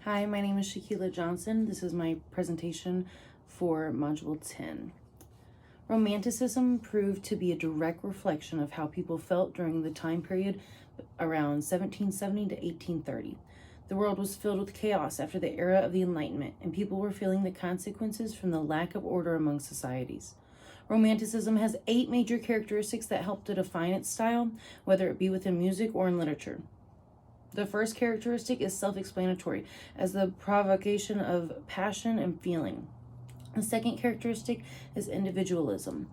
Hi, my name is Shaquila Johnson. This is my presentation for Module 10. Romanticism proved to be a direct reflection of how people felt during the time period around 1770 to 1830. The world was filled with chaos after the era of the Enlightenment, and people were feeling the consequences from the lack of order among societies. Romanticism has 8 major characteristics that help to define its style, whether it be within music or in literature. The first characteristic is self-explanatory, as the provocation of passion and feeling. The second characteristic is individualism.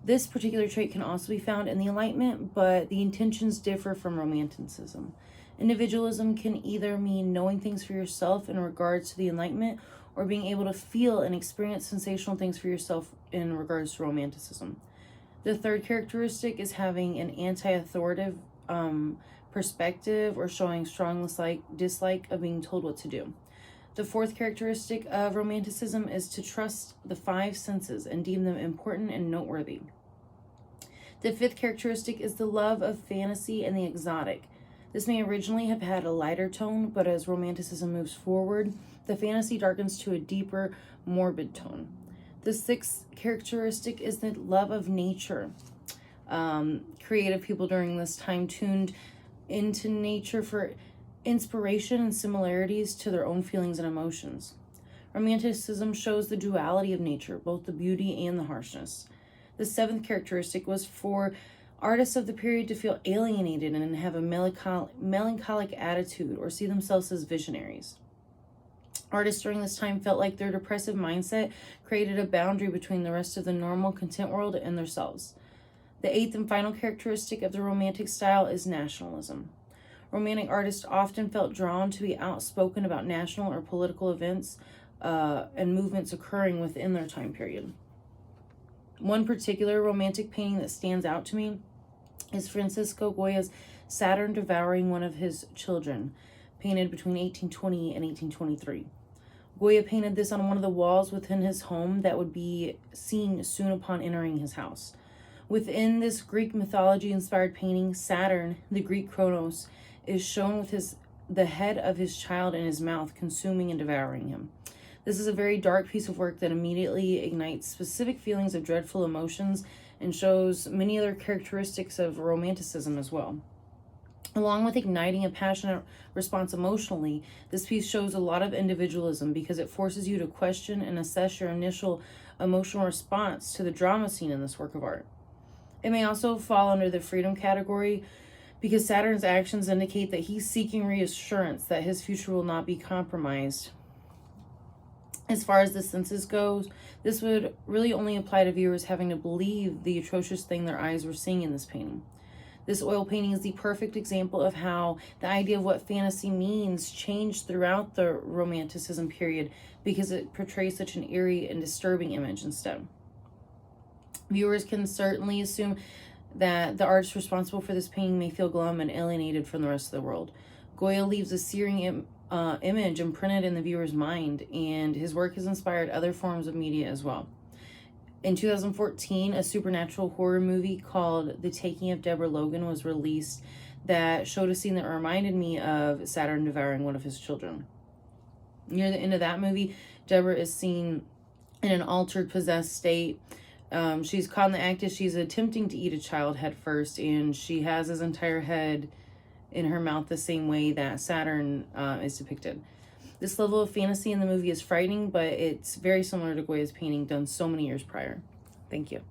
This particular trait can also be found in the Enlightenment, but the intentions differ from Romanticism. Individualism can either mean knowing things for yourself in regards to the Enlightenment, or being able to feel and experience sensational things for yourself in regards to Romanticism. The third characteristic is having an anti-authoritative perspective, or showing strong dislike of being told what to do. The fourth characteristic of Romanticism is to trust the 5 senses and deem them important and noteworthy. The fifth characteristic is the love of fantasy and the exotic. This may originally have had a lighter tone, but as Romanticism moves forward, the fantasy darkens to a deeper, morbid tone. The sixth characteristic is the love of nature. Creative people during this time tuned into nature for inspiration and similarities to their own feelings and emotions. Romanticism shows the duality of nature, both the beauty and the harshness. The seventh characteristic was for artists of the period to feel alienated and have a melancholic attitude or see themselves as visionaries. Artists during this time felt like their depressive mindset created a boundary between the rest of the normal, content world and themselves. The eighth and final characteristic of the Romantic style is nationalism. Romantic artists often felt drawn to be outspoken about national or political events and movements occurring within their time period. One particular Romantic painting that stands out to me is Francisco Goya's Saturn devouring one of his children, painted between 1820 and 1823. Goya painted this on one of the walls within his home that would be seen soon upon entering his house. Within this Greek mythology-inspired painting, Saturn, the Greek Kronos, is shown with the head of his child in his mouth, consuming and devouring him. This is a very dark piece of work that immediately ignites specific feelings of dreadful emotions and shows many other characteristics of Romanticism as well. Along with igniting a passionate response emotionally, this piece shows a lot of individualism because it forces you to question and assess your initial emotional response to the drama scene in this work of art. It may also fall under the freedom category because Saturn's actions indicate that he's seeking reassurance that his future will not be compromised. As far as the senses goes, this would really only apply to viewers having to believe the atrocious thing their eyes were seeing in this painting. This oil painting is the perfect example of how the idea of what fantasy means changed throughout the Romanticism period because it portrays such an eerie and disturbing image instead. Viewers can certainly assume that the artist responsible for this painting may feel glum and alienated from the rest of the world. Goya leaves a searing image imprinted in the viewer's mind, and his work has inspired other forms of media as well. In 2014, a supernatural horror movie called The Taking of Deborah Logan was released that showed a scene that reminded me of Saturn devouring one of his children. Near the end of that movie, Deborah is seen in an altered, possessed state. She's caught in the act as she's attempting to eat a child head first, and she has his entire head in her mouth the same way that Saturn is depicted. This level of fantasy in the movie is frightening, but it's very similar to Goya's painting done so many years prior. Thank you.